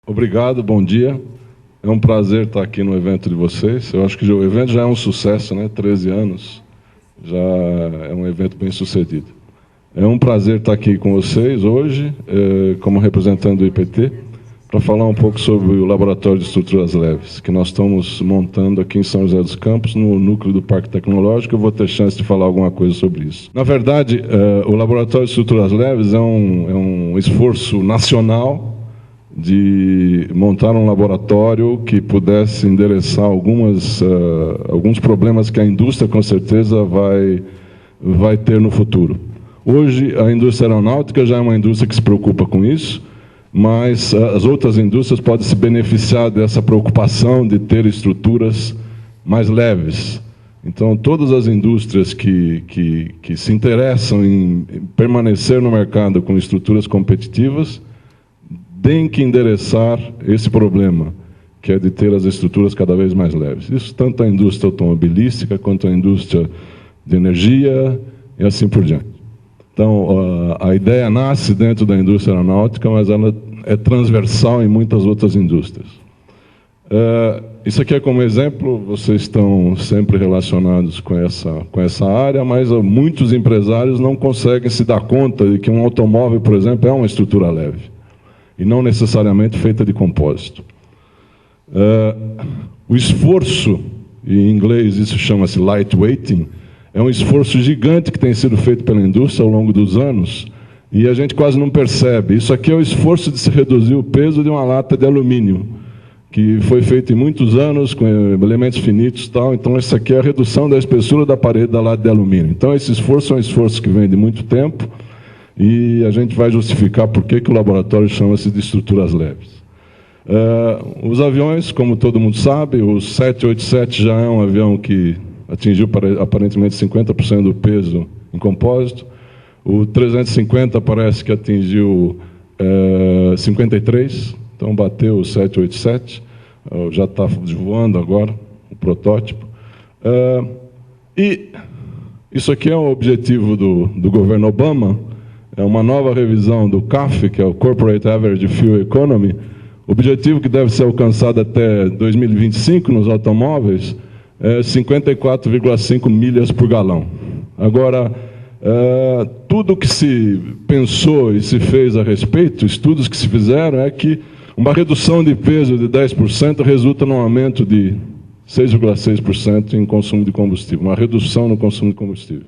Obrigado, bom dia. É um prazer estar aqui no evento de vocês. Eu acho que o evento já é um sucesso, né? 13 anos, já é um evento bem sucedido. É um prazer estar aqui com vocês hoje, como representante do IPT, para falar um pouco sobre o Laboratório de Estruturas Leves, que nós estamos montando aqui em São José dos Campos, no núcleo do Parque Tecnológico. Eu vou ter chance de falar alguma coisa sobre isso. Na verdade, o Laboratório de Estruturas Leves é um esforço nacional de montar um laboratório que pudesse endereçar alguns problemas que a indústria, com certeza, vai ter no futuro. Hoje, a indústria aeronáutica já é uma indústria que se preocupa com isso, mas as outras indústrias podem se beneficiar dessa preocupação de ter estruturas mais leves. Então, todas as indústrias que se interessam em permanecer no mercado com estruturas competitivas têm que endereçar esse problema, que é de ter as estruturas cada vez mais leves. Isso tanto a indústria automobilística, quanto a indústria de energia, e assim por diante. Então, a ideia nasce dentro da indústria aeronáutica, mas ela é transversal em muitas outras indústrias. Isso aqui é como exemplo, vocês estão sempre relacionados com essa área, mas muitos empresários não conseguem se dar conta de que um automóvel, por exemplo, é uma estrutura leve, e não necessariamente feita de compósito. O esforço, em inglês isso chama-se lightweighting, é um esforço gigante que tem sido feito pela indústria ao longo dos anos, e a gente quase não percebe. Isso aqui é o esforço de se reduzir o peso de uma lata de alumínio, que foi feito em muitos anos, com elementos finitos e tal. Então, isso aqui é a redução da espessura da parede da lata de alumínio. Então, esse esforço é um esforço que vem de muito tempo, e a gente vai justificar por que o laboratório chama-se de estruturas leves. Os aviões, como todo mundo sabe, o 787 já é um avião que atingiu aparentemente 50% do peso em compósito. O 350 parece que atingiu 53%, então bateu o 787, já está voando agora, o protótipo. E isso aqui é um objetivo do governo Obama. É uma nova revisão do CAF, que é o Corporate Average Fuel Economy. O objetivo que deve ser alcançado até 2025 nos automóveis é 54,5 milhas por galão. Agora, tudo que se pensou e se fez a respeito, estudos que se fizeram, é que uma redução de peso de 10% resulta num aumento de 6,6% em consumo de combustível, uma redução no consumo de combustível.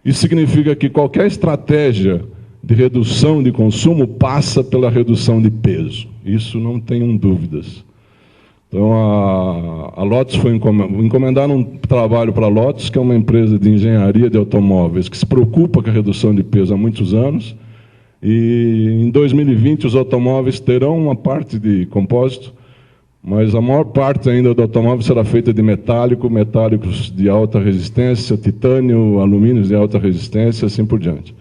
Isso significa que qualquer estratégia de redução de consumo passa pela redução de peso. Isso não tenham dúvidas. Então, a Lotus encomendaram um trabalho para a Lotus, que é uma empresa de engenharia de automóveis, que se preocupa com a redução de peso há muitos anos. E em 2020 os automóveis terão uma parte de compósito, mas a maior parte ainda do automóvel será feita de metálicos de alta resistência, titânio, alumínios de alta resistência, assim por diante.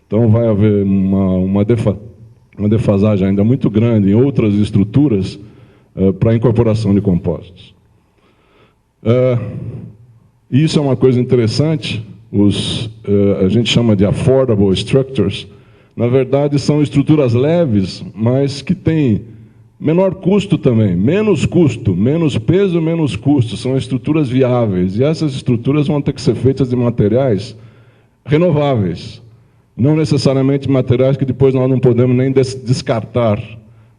Então, vai haver uma defasagem ainda muito grande em outras estruturas para a incorporação de compósitos. Isso é uma coisa interessante, a gente chama de affordable structures. Na verdade, são estruturas leves, mas que têm menor custo também, menos custo, menos peso, menos custo. São estruturas viáveis. E essas estruturas vão ter que ser feitas de materiais renováveis. Não necessariamente materiais que depois nós não podemos nem descartar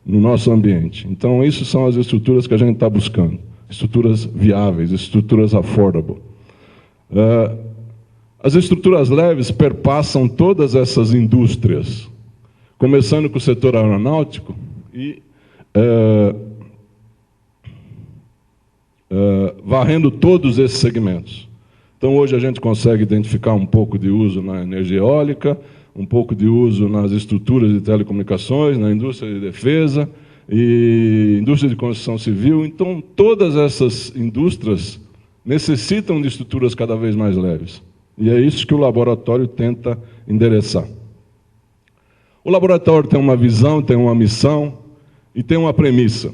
no nosso ambiente. Então, isso são as estruturas que a gente está buscando. Estruturas viáveis, estruturas affordable. As estruturas leves perpassam todas essas indústrias, começando com o setor aeronáutico e varrendo todos esses segmentos. Então, hoje a gente consegue identificar um pouco de uso na energia eólica, um pouco de uso nas estruturas de telecomunicações, na indústria de defesa e indústria de construção civil. Então, todas essas indústrias necessitam de estruturas cada vez mais leves. E é isso que o laboratório tenta endereçar. O laboratório tem uma visão, tem uma missão e tem uma premissa.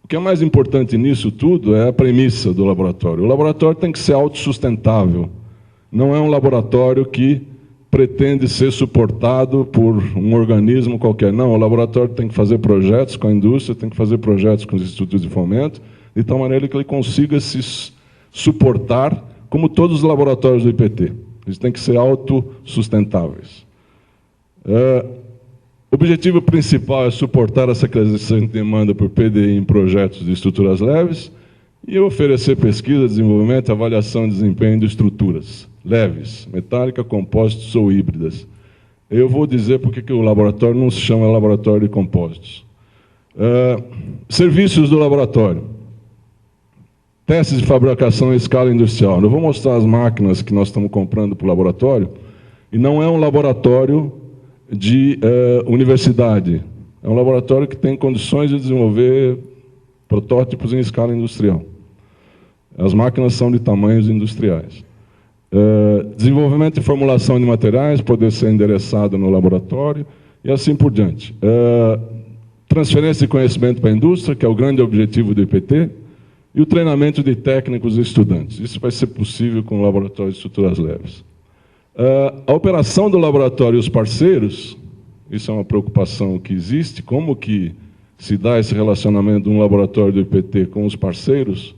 O que é mais importante nisso tudo é a premissa do laboratório. O laboratório tem que ser autossustentável. Não é um laboratório que pretende ser suportado por um organismo qualquer. Não, o laboratório tem que fazer projetos com a indústria, tem que fazer projetos com os institutos de fomento, de tal maneira que ele consiga se suportar, como todos os laboratórios do IPT. Eles têm que ser autossustentáveis. O objetivo principal é suportar essa crescente demanda por PDI em projetos de estruturas leves e oferecer pesquisa, desenvolvimento e avaliação de desempenho de estruturas leves, metálica, compósitos ou híbridas. Eu vou dizer porque que o laboratório não se chama laboratório de compósitos. Serviços do laboratório. Testes de fabricação em escala industrial. Eu vou mostrar as máquinas que nós estamos comprando para o laboratório, e não é um laboratório de universidade. É um laboratório que tem condições de desenvolver protótipos em escala industrial. As máquinas são de tamanhos industriais. Desenvolvimento e formulação de materiais, poder ser endereçado no laboratório, e assim por diante. Transferência de conhecimento para a indústria, que é o grande objetivo do IPT, e o treinamento de técnicos e estudantes. Isso vai ser possível com o laboratório de estruturas leves. A operação do laboratório e os parceiros, isso é uma preocupação que existe, como que se dá esse relacionamento de um laboratório do IPT com os parceiros,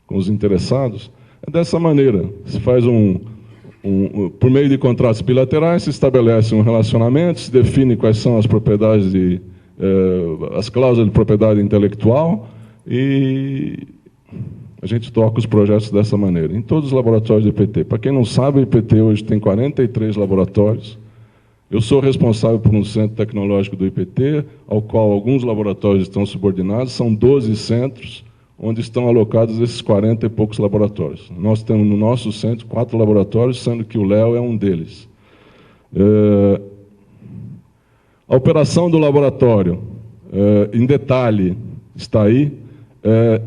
com os interessados, é dessa maneira. Se faz por meio de contratos bilaterais, se estabelece um relacionamento, se define quais são as propriedades as cláusulas de propriedade intelectual, e a gente toca os projetos dessa maneira, em todos os laboratórios do IPT. Para quem não sabe, o IPT hoje tem 43 laboratórios. Eu sou responsável por um centro tecnológico do IPT, ao qual alguns laboratórios estão subordinados, são 12 centros, onde estão alocados esses 40 e poucos laboratórios. Nós temos no nosso centro 4 laboratórios, sendo que o Léo é um deles. A operação do laboratório, em detalhe, está aí.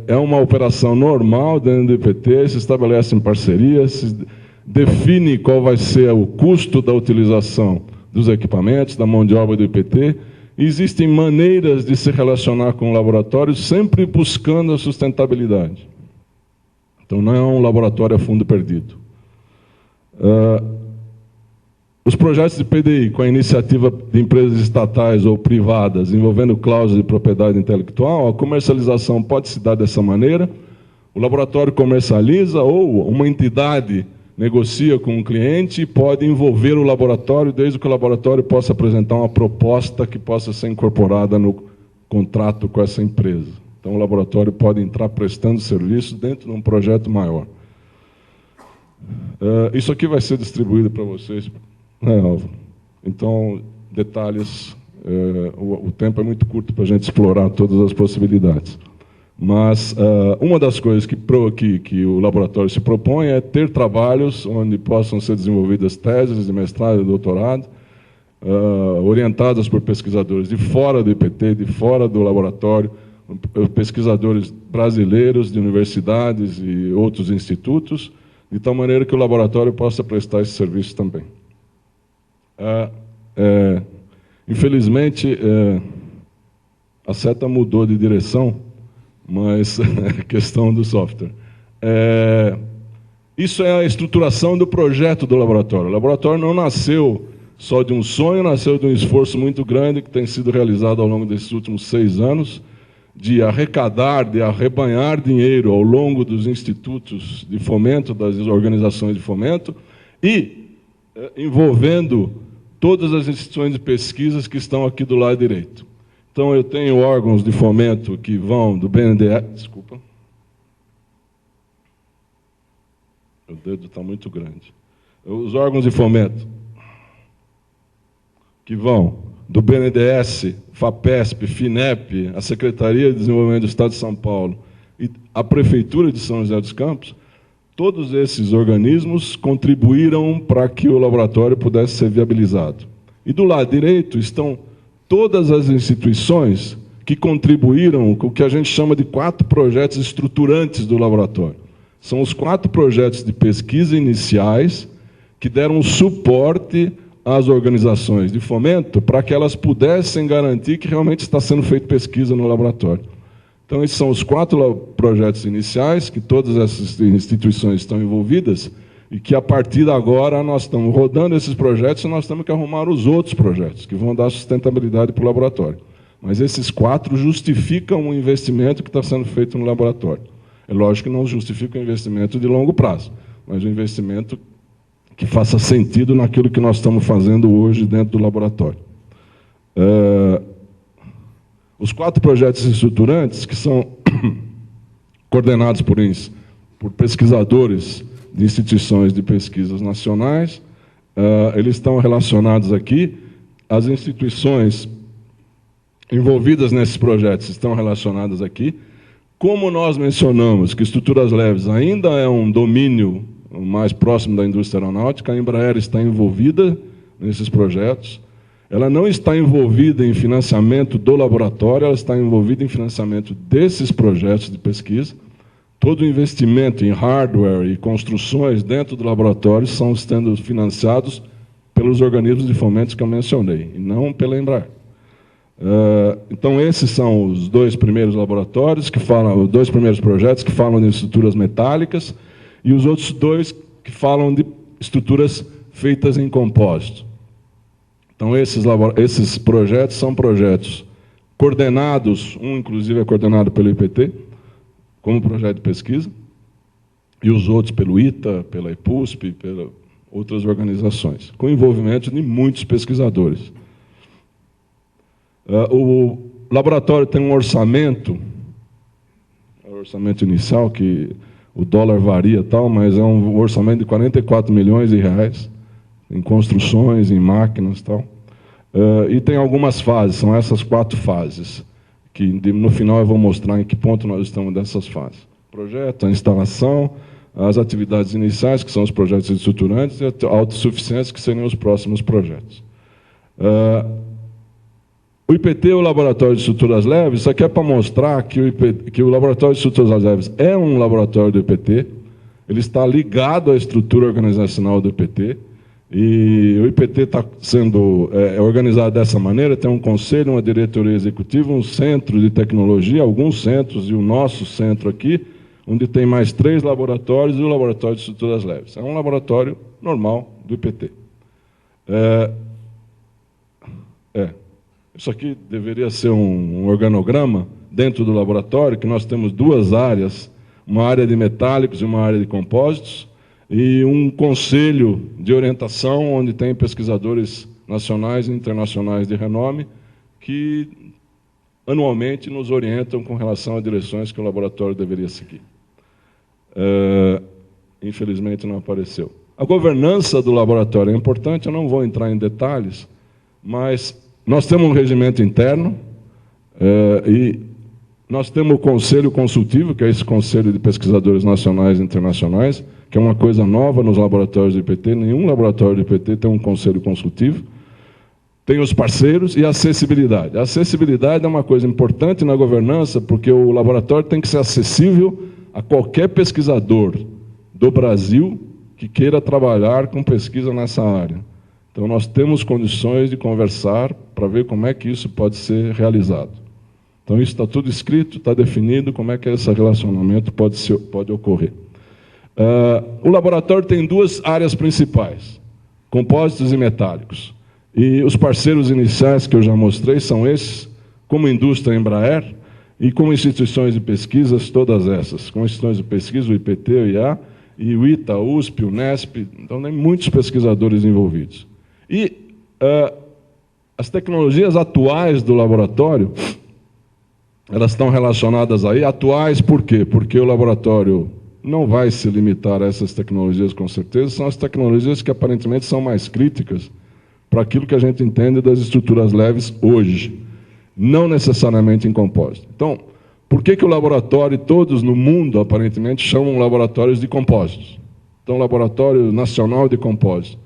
É uma operação normal dentro do IPT, se estabelecem parcerias, se define qual vai ser o custo da utilização dos equipamentos, da mão de obra do IPT. Existem maneiras de se relacionar com o laboratório, sempre buscando a sustentabilidade. Então, não é um laboratório a fundo perdido. Os projetos de PDI, com a iniciativa de empresas estatais ou privadas, envolvendo cláusulas de propriedade intelectual, a comercialização pode se dar dessa maneira. O laboratório comercializa ou uma entidade negocia com um cliente e pode envolver o laboratório, desde que o laboratório possa apresentar uma proposta que possa ser incorporada no contrato com essa empresa. Então, o laboratório pode entrar prestando serviço dentro de um projeto maior. Isso aqui vai ser distribuído para vocês. Então, detalhes, o tempo é muito curto para a gente explorar todas as possibilidades. Mas uma das coisas que o laboratório se propõe é ter trabalhos onde possam ser desenvolvidas teses de mestrado e doutorado, orientadas por pesquisadores de fora do IPT, de fora do laboratório, pesquisadores brasileiros de universidades e outros institutos, de tal maneira que o laboratório possa prestar esse serviço também. Infelizmente, a seta mudou de direção, mas é questão do software. Isso é a estruturação do projeto do laboratório. O laboratório não nasceu só de um sonho, nasceu de um esforço muito grande que tem sido realizado ao longo desses últimos 6 anos, de arrecadar, de arrebanhar dinheiro ao longo dos institutos de fomento, das organizações de fomento, e envolvendo todas as instituições de pesquisas que estão aqui do lado direito. Então, eu tenho órgãos de fomento que vão do BNDES... Desculpa. O dedo está muito grande. Os órgãos de fomento que vão do BNDES, FAPESP, FINEP, a Secretaria de Desenvolvimento do Estado de São Paulo e a Prefeitura de São José dos Campos, todos esses organismos contribuíram para que o laboratório pudesse ser viabilizado. E do lado direito estão todas as instituições que contribuíram com o que a gente chama de 4 projetos estruturantes do laboratório. São os 4 projetos de pesquisa iniciais que deram suporte às organizações de fomento para que elas pudessem garantir que realmente está sendo feita pesquisa no laboratório. Então, esses são os 4 projetos iniciais, que todas essas instituições estão envolvidas, e que, a partir de agora, nós estamos rodando esses projetos e nós temos que arrumar os outros projetos, que vão dar sustentabilidade para o laboratório. Mas esses 4 justificam o investimento que está sendo feito no laboratório. É lógico que não justifica o investimento de longo prazo, mas o investimento que faça sentido naquilo que nós estamos fazendo hoje dentro do laboratório. Os 4 projetos estruturantes, que são coordenados por pesquisadores de instituições de pesquisas nacionais, eles estão relacionados aqui. As instituições envolvidas nesses projetos estão relacionadas aqui. Como nós mencionamos que estruturas leves ainda é um domínio mais próximo da indústria aeronáutica, a Embraer está envolvida nesses projetos. Ela não está envolvida em financiamento do laboratório, ela está envolvida em financiamento desses projetos de pesquisa. Todo o investimento em hardware e construções dentro do laboratório são sendo financiados pelos organismos de fomento que eu mencionei, e não pela Embraer. Então, esses são os 2 primeiros laboratórios, os 2 primeiros projetos que falam de estruturas metálicas, e os outros 2 que falam de estruturas feitas em compósito. Então, esses projetos são projetos coordenados, um, inclusive, é coordenado pelo IPT, como projeto de pesquisa, e os outros pelo ITA, pela IPUSP, pelas outras organizações, com envolvimento de muitos pesquisadores. O laboratório tem um orçamento inicial, que o dólar varia, mas é um orçamento de 44 milhões de reais, em construções, em máquinas, e tem algumas fases, são essas 4 fases, que no final eu vou mostrar em que ponto nós estamos dessas fases. Projeto, a instalação, as atividades iniciais, que são os projetos estruturantes, e a autossuficiência, que seriam os próximos projetos. O IPT, o Laboratório de Estruturas Leves, isso aqui é para mostrar que o Laboratório de Estruturas Leves é um laboratório do IPT, ele está ligado à estrutura organizacional do IPT, e o IPT está sendo organizado dessa maneira, tem um conselho, uma diretoria executiva, um centro de tecnologia, alguns centros, e o nosso centro aqui, onde tem mais 3 laboratórios, e o Laboratório de Estruturas Leves. É um laboratório normal do IPT. Isso aqui deveria ser um organograma dentro do laboratório, que nós temos 2 áreas, uma área de metálicos e uma área de compósitos, e um conselho de orientação, onde tem pesquisadores nacionais e internacionais de renome, que anualmente nos orientam com relação a direções que o laboratório deveria seguir. Infelizmente não apareceu. A governança do laboratório é importante, eu não vou entrar em detalhes, mas nós temos um regimento interno, e nós temos o Conselho Consultivo, que é esse Conselho de Pesquisadores Nacionais e Internacionais, que é uma coisa nova nos laboratórios do IPT. Nenhum laboratório do IPT tem um Conselho Consultivo. Tem os parceiros e a acessibilidade. A acessibilidade é uma coisa importante na governança, porque o laboratório tem que ser acessível a qualquer pesquisador do Brasil que queira trabalhar com pesquisa nessa área. Então, nós temos condições de conversar para ver como é que isso pode ser realizado. Então, isso está tudo escrito, está definido como é que esse relacionamento pode ocorrer. O laboratório tem 2 áreas principais, compósitos e metálicos. E os parceiros iniciais que eu já mostrei são esses, como indústria Embraer, e como instituições de pesquisas, todas essas. Como instituições de pesquisa, o IPT, o IA, e o ITA, a USP, o NESP, então tem muitos pesquisadores envolvidos. E as tecnologias atuais do laboratório, elas estão relacionadas aí. Atuais por quê? Porque o laboratório não vai se limitar a essas tecnologias, com certeza, são as tecnologias que aparentemente são mais críticas para aquilo que a gente entende das estruturas leves hoje, não necessariamente em compósito. Então, por que o laboratório, todos no mundo, aparentemente, chamam laboratórios de compósitos? Então, Laboratório Nacional de Compósitos.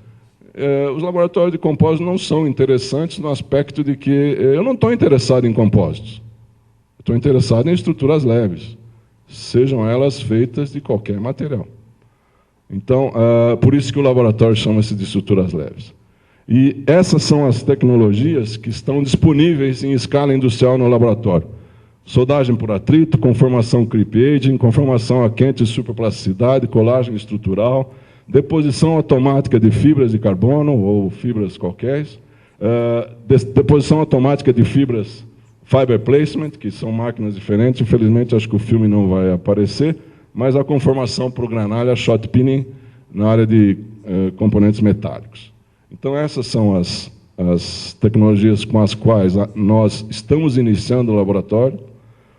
Os laboratórios de compósitos não são interessantes no aspecto de que eu não estou interessado em compósitos, estou interessado em estruturas leves, sejam elas feitas de qualquer material. Então, por isso que o laboratório chama-se de estruturas leves. E essas são as tecnologias que estão disponíveis em escala industrial no laboratório. Soldagem por atrito, conformação creep aging, conformação a quente e superplasticidade, colagem estrutural, deposição automática de fibras de carbono ou fibras qualquer, deposição automática de fibras fiber placement, que são máquinas diferentes. Infelizmente, acho que o filme não vai aparecer, mas a conformação por granalha shot pinning na área de componentes metálicos. Então, essas são as tecnologias com as quais nós estamos iniciando o laboratório.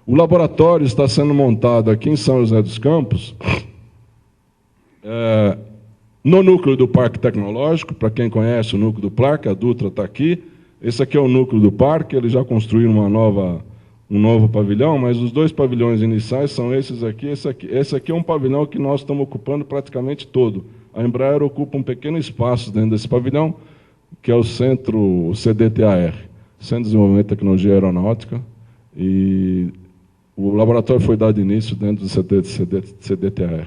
O laboratório está sendo montado aqui em São José dos Campos, no núcleo do Parque Tecnológico. Para quem conhece o núcleo do parque, a Dutra está aqui. Esse aqui é o núcleo do parque, eles já construíram um novo pavilhão, mas os 2 pavilhões iniciais são esses aqui. Esse aqui é um pavilhão que nós estamos ocupando praticamente todo. A Embraer ocupa um pequeno espaço dentro desse pavilhão, que é o Centro CDTAR, Centro de Desenvolvimento de Tecnologia Aeronáutica, e o laboratório foi dado início dentro do CDTAR.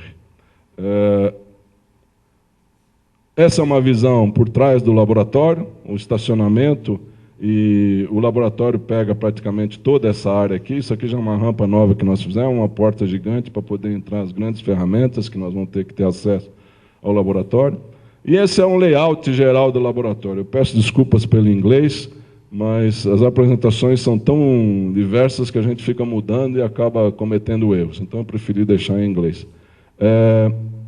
Essa é uma visão por trás do laboratório, o estacionamento, e o laboratório pega praticamente toda essa área aqui. Isso aqui já é uma rampa nova que nós fizemos, uma porta gigante para poder entrar as grandes ferramentas que nós vamos ter que ter acesso ao laboratório. E esse é um layout geral do laboratório. Eu peço desculpas pelo inglês, mas as apresentações são tão diversas que a gente fica mudando e acaba cometendo erros. Então, eu preferi deixar em inglês.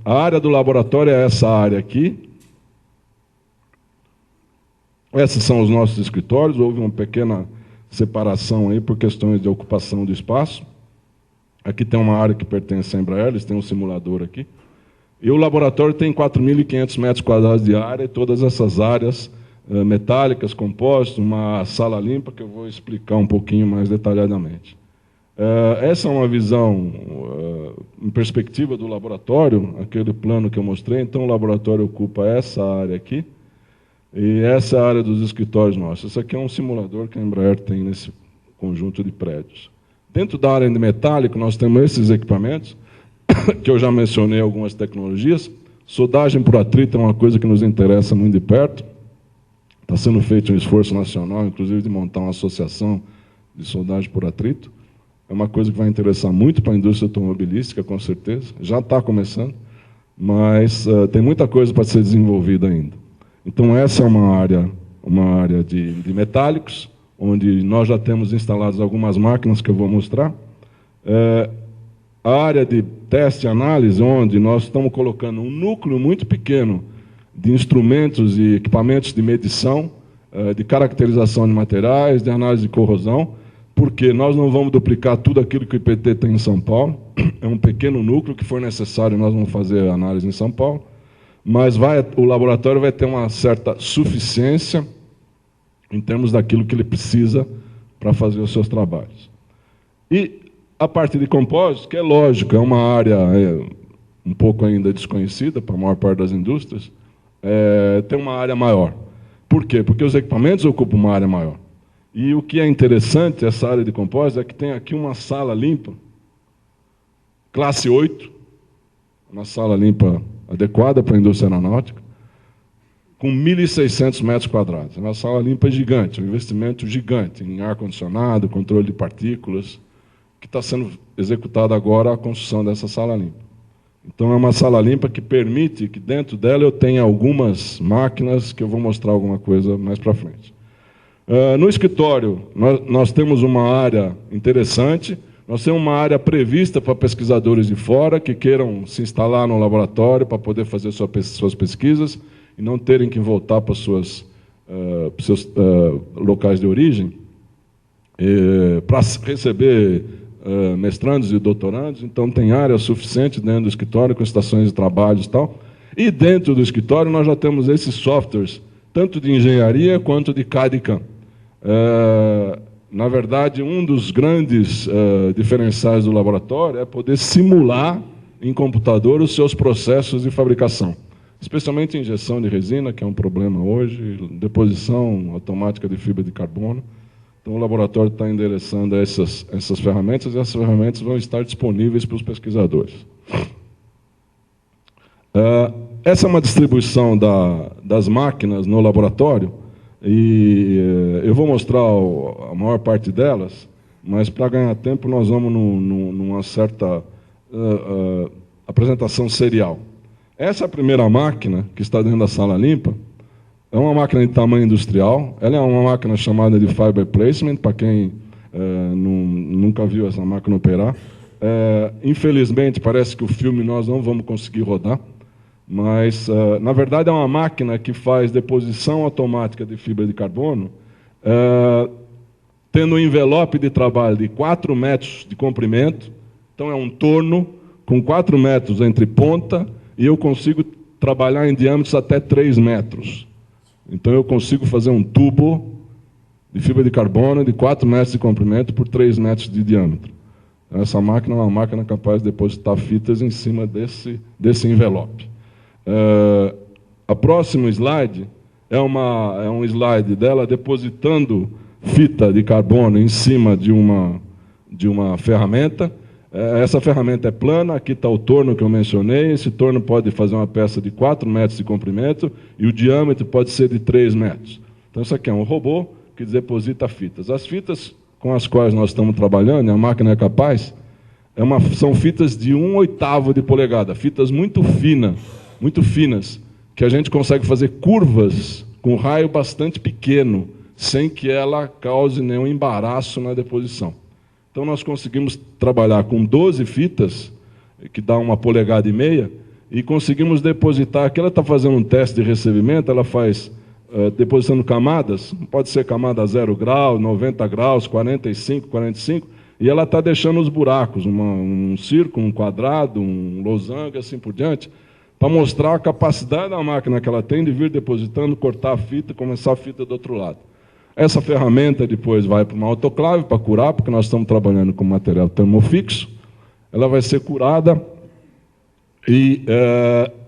A área do laboratório é essa área aqui. Esses são os nossos escritórios. Houve uma pequena separação aí por questões de ocupação do espaço. Aqui tem uma área que pertence à Embraer, eles têm um simulador aqui. E o laboratório tem 4.500 metros quadrados de área, e todas essas áreas metálicas, compósitos, uma sala limpa, que eu vou explicar um pouquinho mais detalhadamente. Essa é uma visão em perspectiva do laboratório, aquele plano que eu mostrei. Então, o laboratório ocupa essa área aqui, e essa é a área dos escritórios nossos. Esse aqui é um simulador que a Embraer tem nesse conjunto de prédios. Dentro da área de metálico, nós temos esses equipamentos, que eu já mencionei algumas tecnologias. Soldagem por atrito é uma coisa que nos interessa muito de perto. Está sendo feito um esforço nacional, inclusive, de montar uma associação de soldagem por atrito. É uma coisa que vai interessar muito para a indústria automobilística, com certeza. Já está começando, mas tem muita coisa para ser desenvolvida ainda. Então, essa é uma área de metálicos, onde nós já temos instaladas algumas máquinas que eu vou mostrar. A área de teste e análise, onde nós estamos colocando um núcleo muito pequeno de instrumentos e equipamentos de medição, de caracterização de materiais, de análise de corrosão, porque nós não vamos duplicar tudo aquilo que o IPT tem em São Paulo. É um pequeno núcleo que for necessário, nós vamos fazer a análise em São Paulo, mas o laboratório vai ter uma certa suficiência em termos daquilo que ele precisa para fazer os seus trabalhos. E a parte de compósitos, que é lógico, é uma área um pouco ainda desconhecida para a maior parte das indústrias, tem uma área maior. Por quê? Porque os equipamentos ocupam uma área maior. E o que é interessante, essa área de compósitos, é que tem aqui uma sala limpa, classe 8, uma sala limpa adequada para a indústria aeronáutica, com 1.600 metros quadrados. É uma sala limpa gigante, um investimento gigante em ar-condicionado, controle de partículas, que está sendo executada agora a construção dessa sala limpa. Então, é uma sala limpa que permite que dentro dela eu tenha algumas máquinas, que eu vou mostrar alguma coisa mais para frente. No escritório, nós temos uma área interessante, nós temos uma área prevista para pesquisadores de fora que queiram se instalar no laboratório para poder fazer suas pesquisas e não terem que voltar para seus locais de origem, para receber mestrandos e doutorandos. Então, tem área suficiente dentro do escritório, com estações de trabalho e tal. E dentro do escritório nós já temos esses softwares, tanto de engenharia quanto de CAD e CAM. Na verdade, um dos grandes diferenciais do laboratório é poder simular em computador os seus processos de fabricação, especialmente injeção de resina, que é um problema hoje, deposição automática de fibra de carbono. Então, o laboratório está endereçando essas ferramentas, e essas ferramentas vão estar disponíveis para os pesquisadores. Essa é uma distribuição das máquinas no laboratório, e eu vou mostrar a maior parte delas, mas, para ganhar tempo, nós vamos numa certa apresentação serial. Essa primeira máquina, que está dentro da sala limpa, é uma máquina de tamanho industrial. Ela é uma máquina chamada de Fiber Placement, para quem nunca viu essa máquina operar. Infelizmente, parece que o filme nós não vamos conseguir rodar, mas, na verdade, é uma máquina que faz deposição automática de fibra de carbono, tendo um envelope de trabalho de 4 metros de comprimento. Então, é um torno com 4 metros entre ponta, e eu consigo trabalhar em diâmetros até 3 metros. Então, eu consigo fazer um tubo de fibra de carbono de 4 metros de comprimento por 3 metros de diâmetro. Essa máquina é uma máquina capaz de depositar fitas em cima desse envelope. A próximo slide é um slide dela depositando fita de carbono em cima de uma ferramenta. Essa ferramenta é plana, aqui está o torno que eu mencionei. Esse torno pode fazer uma peça de 4 metros de comprimento e o diâmetro pode ser de 3 metros. Então, isso aqui é um robô que deposita fitas. As fitas com as quais nós estamos trabalhando, e a máquina é capaz, são fitas de 1/8 de polegada, fitas muito finas, que a gente consegue fazer curvas com raio bastante pequeno, sem que ela cause nenhum embaraço na deposição. Então, nós conseguimos trabalhar com 12 fitas, que dá 1,5 polegadas, e conseguimos depositar. Aqui ela está fazendo um teste de recebimento, ela faz depositando camadas, pode ser camada 0 graus, 90 graus, 45, 45, e ela está deixando os buracos, um círculo, um quadrado, um losango, assim por diante, para mostrar a capacidade da máquina que ela tem de vir depositando, cortar a fita e começar a fita do outro lado. Essa ferramenta depois vai para uma autoclave para curar, porque nós estamos trabalhando com material termofixo. Ela vai ser curada e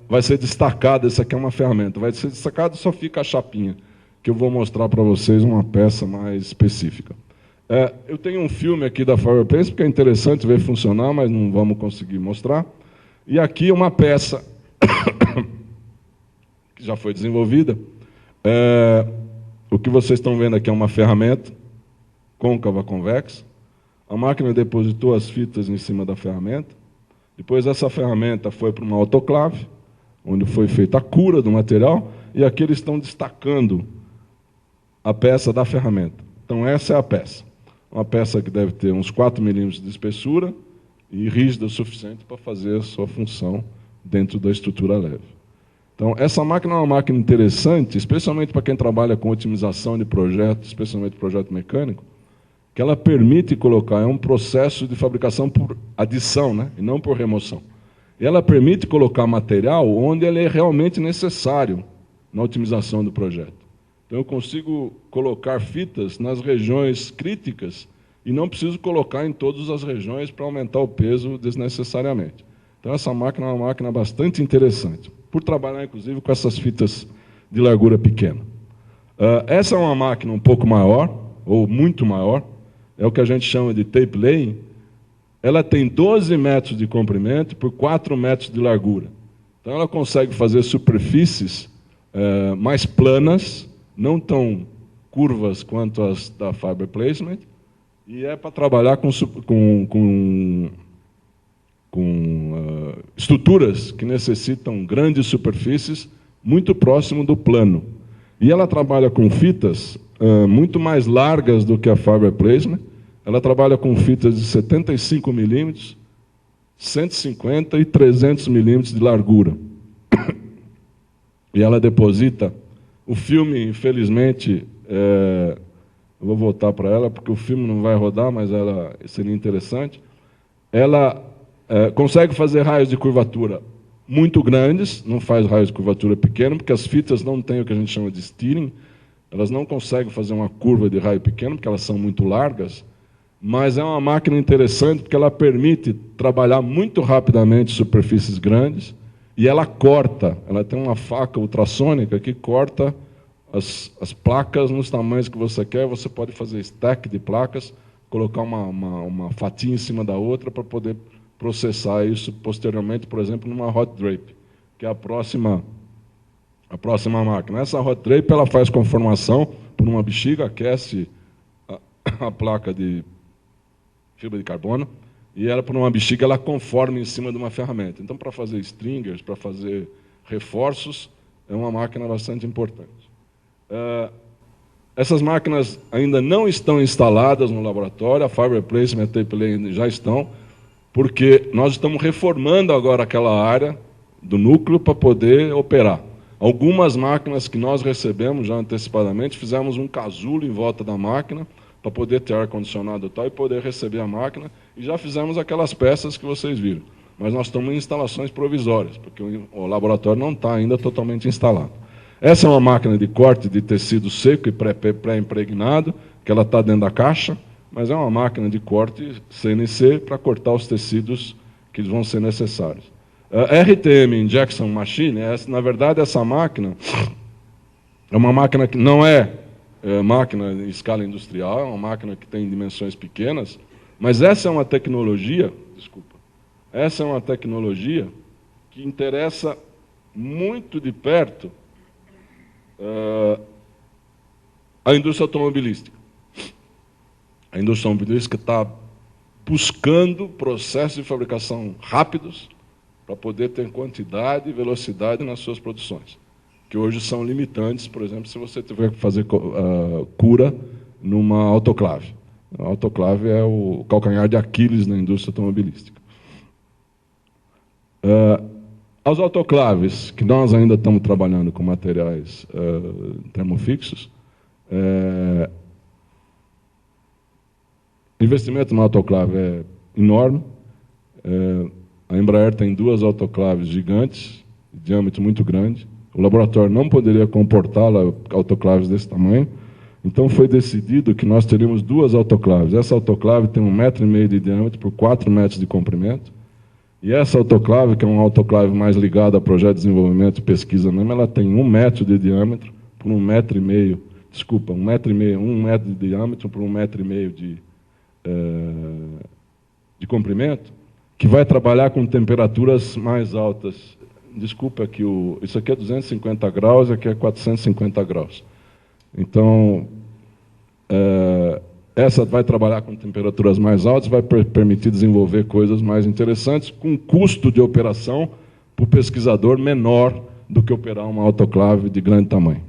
vai ser destacada. Essa aqui é uma ferramenta. Vai ser destacada, só fica a chapinha, que eu vou mostrar para vocês uma peça mais específica. Eu tenho um filme aqui da Fiber Placement, que é interessante ver funcionar, mas não vamos conseguir mostrar. E aqui uma peça que já foi desenvolvida. O que vocês estão vendo aqui é uma ferramenta côncava convexa. A máquina depositou as fitas em cima da ferramenta. Depois essa ferramenta foi para uma autoclave, onde foi feita a cura do material, e aqui eles estão destacando a peça da ferramenta. Então essa é a peça. Uma peça que deve ter uns 4 milímetros de espessura e rígida o suficiente para fazer a sua função dentro da estrutura leve. Então, essa máquina é uma máquina interessante, especialmente para quem trabalha com otimização de projetos, especialmente projeto mecânico, que ela permite colocar, é um processo de fabricação por adição, né, e não por remoção. E ela permite colocar material onde ele é realmente necessário na otimização do projeto. Então, eu consigo colocar fitas nas regiões críticas e não preciso colocar em todas as regiões para aumentar o peso desnecessariamente. Então, essa máquina é uma máquina bastante interessante, por trabalhar, inclusive, com essas fitas de largura pequena. Essa é uma máquina um pouco maior, ou muito maior, é o que a gente chama de tape laying. Ela tem 12 metros de comprimento por 4 metros de largura. Então, ela consegue fazer superfícies mais planas, não tão curvas quanto as da Fiber Placement, e é para trabalhar com estruturas que necessitam grandes superfícies muito próximo do plano. E ela trabalha com fitas muito mais largas do que a Fiber Placement. Ela trabalha com fitas de 75 milímetros, 150 e 300 milímetros de largura. E ela deposita. O filme, infelizmente, eu vou voltar para ela, porque o filme não vai rodar, mas ela seria interessante. Ela consegue fazer raios de curvatura muito grandes, não faz raios de curvatura pequeno, porque as fitas não têm o que a gente chama de steering, elas não conseguem fazer uma curva de raio pequeno, porque elas são muito largas, mas é uma máquina interessante, porque ela permite trabalhar muito rapidamente superfícies grandes, e ela corta, ela tem uma faca ultrassônica que corta as placas nos tamanhos que você quer. Você pode fazer stack de placas, colocar uma fatia em cima da outra para poder processar isso posteriormente, por exemplo, numa hot drape, que é a próxima máquina. Essa hot drape ela faz conformação por uma bexiga, aquece a placa de fibra de carbono, e ela, por uma bexiga, ela conforma em cima de uma ferramenta. Então, para fazer stringers, para fazer reforços, é uma máquina bastante importante. Essas máquinas ainda não estão instaladas no laboratório, a Fiber Placement e a Tape Lay já estão, porque nós estamos reformando agora aquela área do núcleo para poder operar. Algumas máquinas que nós recebemos já antecipadamente, fizemos um casulo em volta da máquina para poder ter ar-condicionado e tal, e poder receber a máquina, e já fizemos aquelas peças que vocês viram. Mas nós estamos em instalações provisórias, porque o laboratório não está ainda totalmente instalado. Essa é uma máquina de corte de tecido seco e pré-impregnado, que ela está dentro da caixa, mas é uma máquina de corte CNC para cortar os tecidos que vão ser necessários. A RTM Injection Machine, na verdade, essa máquina é uma máquina que não é máquina em escala industrial, é uma máquina que tem dimensões pequenas, mas essa é uma tecnologia, essa é uma tecnologia que interessa muito de perto a indústria automobilística. A indústria automobilística está buscando processos de fabricação rápidos para poder ter quantidade e velocidade nas suas produções, que hoje são limitantes, por exemplo, se você tiver que fazer cura numa autoclave. A autoclave é o calcanhar de Aquiles na indústria automobilística. As autoclaves, que nós ainda estamos trabalhando com materiais termofixos, o investimento na autoclave é enorme. A Embraer tem 2 autoclaves gigantes, de diâmetro muito grande. O laboratório não poderia comportar autoclaves desse tamanho, então foi decidido que nós teríamos 2 autoclaves. Essa autoclave tem 1,5 metro de diâmetro por 4 metros de comprimento. E essa autoclave, que é uma autoclave mais ligada a projeto de desenvolvimento e pesquisa mesmo, ela tem 1 metro de diâmetro por 1,5 metro, desculpa, 1 metro de diâmetro por 1,5 metro de comprimento, que vai trabalhar com temperaturas mais altas. Desculpa, que isso aqui é 250 graus, aqui é 450 graus. Então, essa vai trabalhar com temperaturas mais altas, vai permitir desenvolver coisas mais interessantes, com custo de operação para o pesquisador menor do que operar uma autoclave de grande tamanho.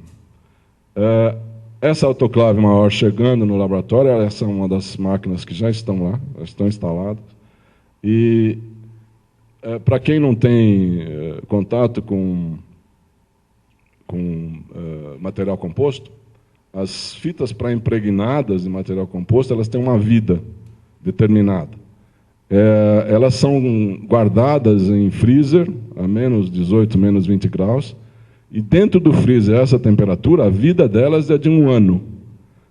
Essa autoclave maior chegando no laboratório, essa é uma das máquinas que já estão lá, já estão instaladas. E, para quem não tem contato com material composto, as fitas pré-impregnadas de material composto, elas têm uma vida determinada. Elas são guardadas em freezer, a menos 18, menos 20 graus, e dentro do freezer, essa temperatura, a vida delas é de 1 ano.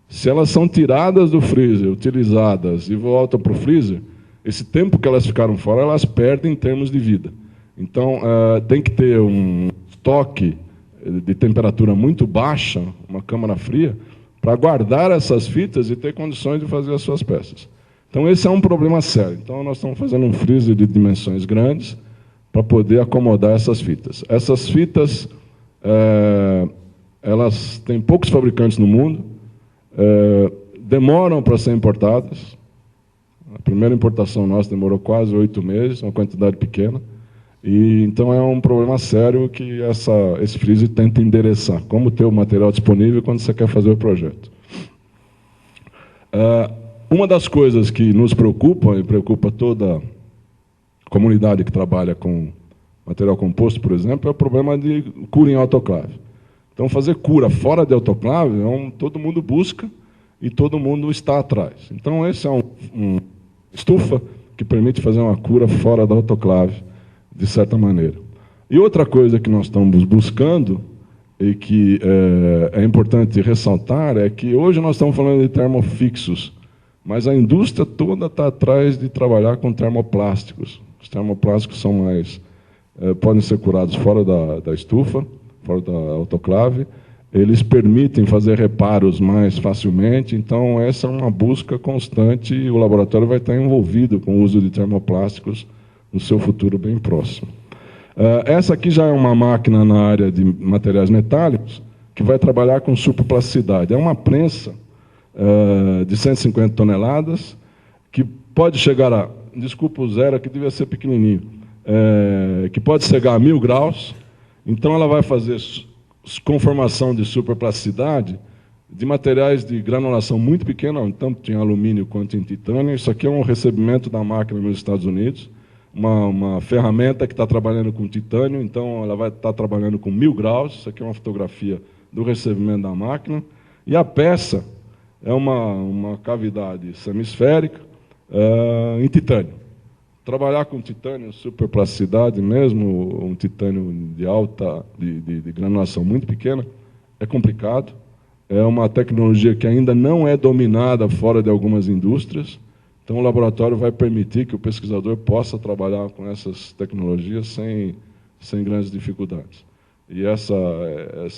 Se elas são tiradas do freezer, utilizadas e voltam para o freezer, esse tempo que elas ficaram fora, elas perdem em termos de vida. Então, tem que ter um estoque de temperatura muito baixa, uma câmara fria, para guardar essas fitas e ter condições de fazer as suas peças. Então, esse é um problema sério. Então, nós estamos fazendo um freezer de dimensões grandes para poder acomodar essas fitas. Essas fitas, elas têm poucos fabricantes no mundo, demoram para ser importadas. A primeira importação nossa demorou quase 8 meses, uma quantidade pequena. E, então, é um problema sério que esse freezer tenta endereçar. Como ter o material disponível quando você quer fazer o projeto. Uma das coisas que nos preocupa, e preocupa toda a comunidade que trabalha com material composto, por exemplo, é o problema de cura em autoclave. Então, fazer cura fora de autoclave, todo mundo busca e todo mundo está atrás. Então, esse é uma estufa que permite fazer uma cura fora da autoclave, de certa maneira. E outra coisa que nós estamos buscando, e que é importante ressaltar, é que hoje nós estamos falando de termofixos, mas a indústria toda está atrás de trabalhar com termoplásticos. Os termoplásticos são podem ser curados fora da estufa, fora da autoclave, eles permitem fazer reparos mais facilmente, então essa é uma busca constante e o laboratório vai estar envolvido com o uso de termoplásticos no seu futuro bem próximo. Essa aqui já é uma máquina na área de materiais metálicos que vai trabalhar com superplasticidade. É uma prensa de 150 toneladas que pode chegar a... Desculpa o zero, aqui devia ser pequenininho. Que pode chegar a 1000 graus Então, ela vai fazer conformação de superplasticidade de materiais de granulação muito pequena, tanto em alumínio quanto em titânio. Isso aqui é um recebimento da máquina nos Estados Unidos, uma ferramenta que está trabalhando com titânio, então ela vai estar trabalhando com 1000 graus. Isso aqui é uma fotografia do recebimento da máquina. E a peça é uma cavidade semisférica em titânio. Trabalhar com titânio, superplasticidade mesmo, um titânio de granulação muito pequena, é complicado. É uma tecnologia que ainda não é dominada fora de algumas indústrias. Então, o laboratório vai permitir que o pesquisador possa trabalhar com essas tecnologias sem grandes dificuldades. E essa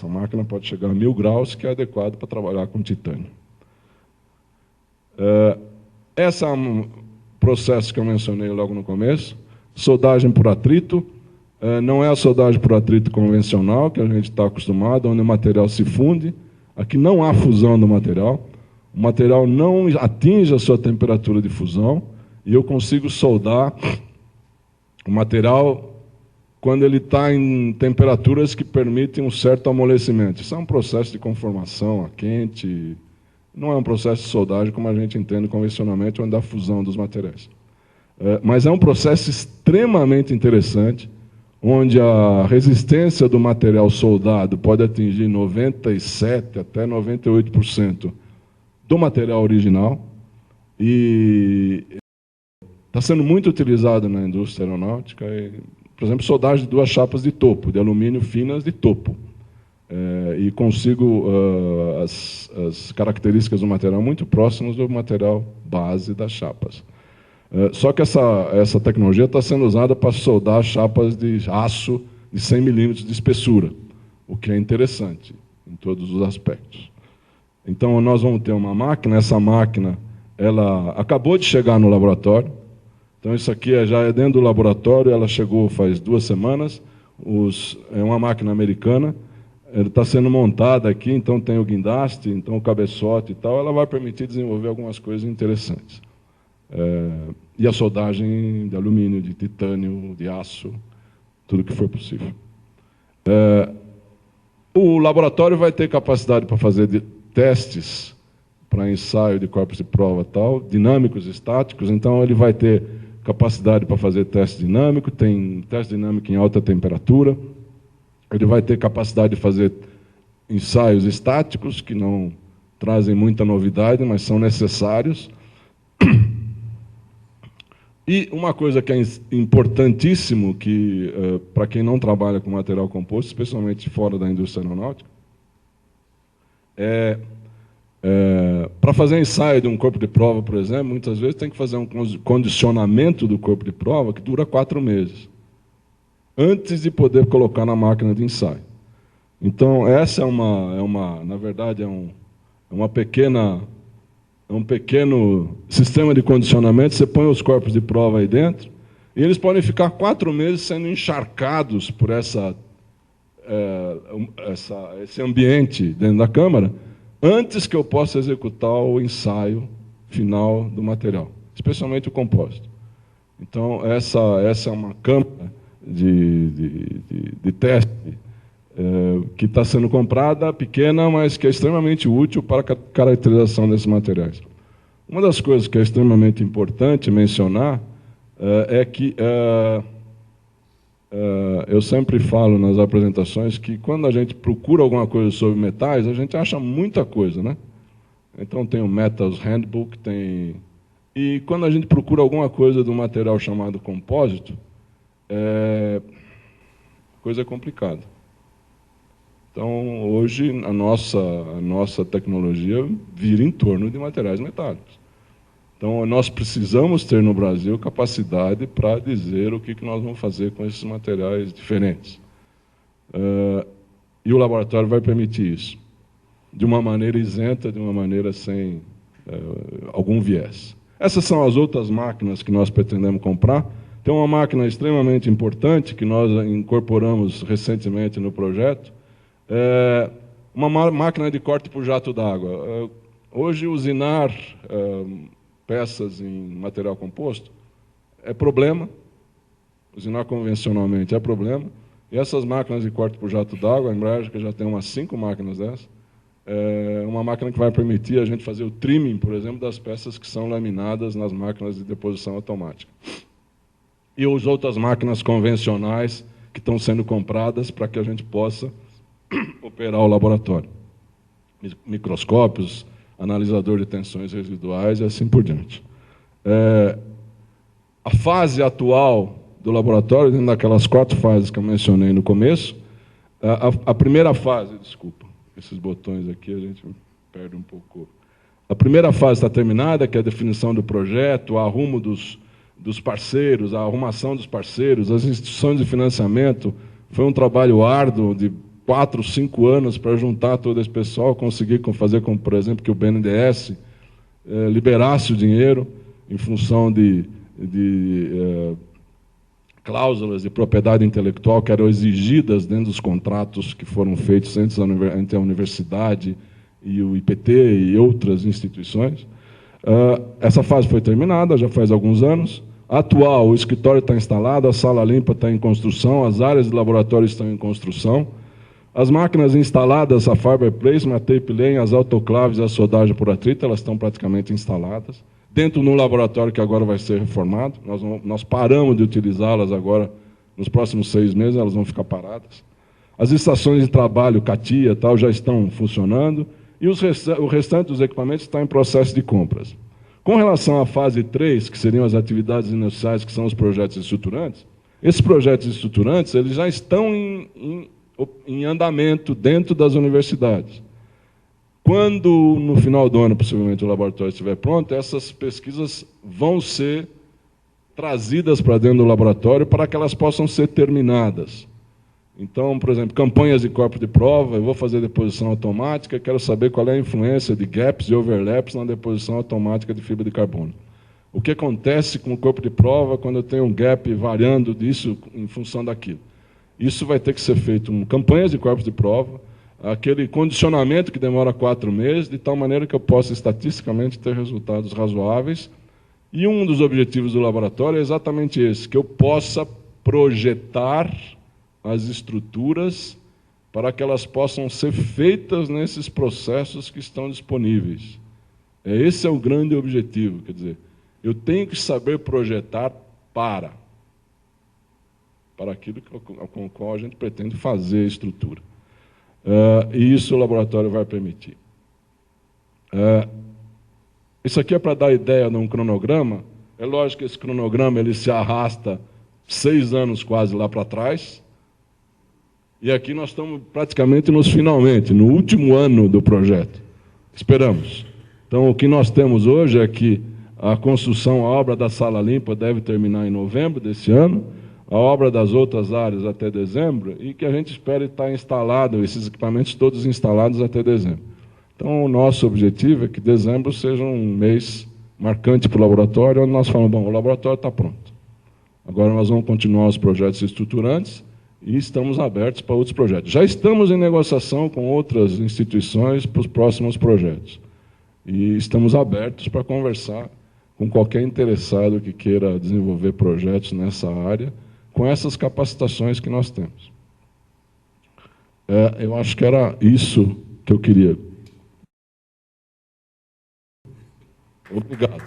máquina pode chegar a 1000 graus, que é adequado para trabalhar com titânio. Esse é um processo que eu mencionei logo no começo, soldagem por atrito. Não é a soldagem por atrito convencional, que a gente está acostumado, onde o material se funde. Aqui não há fusão do material. O material não atinge a sua temperatura de fusão e eu consigo soldar o material quando ele está em temperaturas que permitem um certo amolecimento. Isso é um processo de conformação a quente, não é um processo de soldagem como a gente entende convencionalmente, onde há fusão dos materiais. Mas é um processo extremamente interessante, onde a resistência do material soldado pode atingir 97% até 98% do material original, e está sendo muito utilizado na indústria aeronáutica, por exemplo, soldagem de 2 chapas de topo, de alumínio finas de topo, e consigo as características do material muito próximas do material base das chapas. Só que essa tecnologia está sendo usada para soldar chapas de aço de 100 milímetros de espessura, o que é interessante em todos os aspectos. Então, nós vamos ter uma máquina, essa máquina ela acabou de chegar no laboratório. Então, isso aqui já é dentro do laboratório, ela chegou faz 2 semanas, é uma máquina americana, ela está sendo montada aqui, então tem o guindaste, então o cabeçote e tal, ela vai permitir desenvolver algumas coisas interessantes. E a soldagem de alumínio, de titânio, de aço, tudo que for possível. O laboratório vai ter capacidade para fazer testes para ensaio de corpos de prova tal, dinâmicos e estáticos, então ele vai ter capacidade para fazer teste dinâmico, tem teste dinâmico em alta temperatura, ele vai ter capacidade de fazer ensaios estáticos, que não trazem muita novidade, mas são necessários. E uma coisa que é importantíssimo, que para quem não trabalha com material composto, especialmente fora da indústria aeronáutica, para fazer ensaio de um corpo de prova, por exemplo, muitas vezes tem que fazer um condicionamento do corpo de prova que dura 4 meses, antes de poder colocar na máquina de ensaio. Então, essa na verdade, é um pequeno sistema de condicionamento. Você põe os corpos de prova aí dentro, e eles podem ficar 4 meses sendo encharcados por esse ambiente dentro da câmara, antes que eu possa executar o ensaio final do material, especialmente o compósito. Então, essa é uma câmara de teste que está sendo comprada, pequena, mas que é extremamente útil para a caracterização desses materiais. Uma das coisas que é extremamente importante mencionar é que eu sempre falo nas apresentações que quando a gente procura alguma coisa sobre metais, a gente acha muita coisa, né? Então tem o Metals Handbook, e quando a gente procura alguma coisa do material chamado compósito, coisa é complicada. Então, hoje, a nossa tecnologia vira em torno de materiais metálicos. Então, nós precisamos ter no Brasil capacidade para dizer o que nós vamos fazer com esses materiais diferentes. E o laboratório vai permitir isso, de uma maneira isenta, de uma maneira sem algum viés. Essas são as outras máquinas que nós pretendemos comprar. Tem uma máquina extremamente importante que nós incorporamos recentemente no projeto, uma máquina de corte por jato d'água. Hoje, usinar peças em material composto é problema, usinar convencionalmente é problema, E essas máquinas de corte por jato d'água, a Embraer já tem umas 5 máquinas dessas, é uma máquina que vai permitir a gente fazer o trimming, por exemplo, das peças que são laminadas nas máquinas de deposição automática. E as outras máquinas convencionais que estão sendo compradas para que a gente possa operar o laboratório. Microscópios, analisador de tensões residuais e assim por diante. A fase atual do laboratório, dentro daquelas 4 fases que eu mencionei no começo, a primeira fase, desculpa, esses botões aqui a gente perde um pouco. A primeira fase está terminada, que é a definição do projeto, o arrumo dos parceiros, a arrumação dos parceiros, as instituições de financiamento. Foi um trabalho árduo de 4, 5 anos para juntar todo esse pessoal, conseguir fazer, como, por exemplo, que o BNDES liberasse o dinheiro em função de cláusulas de propriedade intelectual que eram exigidas dentro dos contratos que foram feitos entre a universidade e o IPT e outras instituições. Essa fase foi terminada, já faz alguns anos. Atual, o escritório está instalado, a sala limpa está em construção, as áreas de laboratório estão em construção. As máquinas instaladas, a Fiber Placement, a Tape Lane, as autoclaves e a soldagem por atrito, elas estão praticamente instaladas. Dentro de um laboratório que agora vai ser reformado, nós paramos de utilizá-las agora, nos próximos 6 meses elas vão ficar paradas. As estações de trabalho, CATIA e tal, já estão funcionando, e o restante dos equipamentos está em processo de compras. Com relação à fase 3, que seriam as atividades iniciais, que são os projetos estruturantes, esses projetos estruturantes eles já estão em andamento dentro das universidades. Quando, no final do ano, possivelmente, o laboratório estiver pronto, essas pesquisas vão ser trazidas para dentro do laboratório para que elas possam ser terminadas. Então, por exemplo, campanhas de corpo de prova, eu vou fazer deposição automática, quero saber qual é a influência de gaps e overlaps na deposição automática de fibra de carbono. O que acontece com o corpo de prova quando eu tenho um gap variando disso em função daquilo? Isso vai ter que ser feito em campanhas de corpos de prova, aquele condicionamento que demora 4 meses, de tal maneira que eu possa estatisticamente ter resultados razoáveis. E um dos objetivos do laboratório é exatamente esse, que eu possa projetar as estruturas para que elas possam ser feitas nesses processos que estão disponíveis. Esse é o grande objetivo, quer dizer, eu tenho que saber projetar para aquilo com o qual a gente pretende fazer a estrutura. E isso o laboratório vai permitir. Isso aqui é para dar ideia de um cronograma. É lógico que esse cronograma ele se arrasta 6 anos quase lá para trás. E aqui nós estamos praticamente nos finalmente, no último ano do projeto. Esperamos. Então, o que nós temos hoje é que a construção, a obra da sala limpa deve terminar em novembro desse ano, a obra das outras áreas até dezembro, e que a gente espera estar instalado, esses equipamentos todos instalados até dezembro. Então, o nosso objetivo é que dezembro seja um mês marcante para o laboratório, onde nós falamos, bom, o laboratório está pronto. Agora nós vamos continuar os projetos estruturantes e estamos abertos para outros projetos. Já estamos em negociação com outras instituições para os próximos projetos. E estamos abertos para conversar com qualquer interessado que queira desenvolver projetos nessa área, com essas capacitações que nós temos. Eu acho que era isso que eu queria. Obrigado.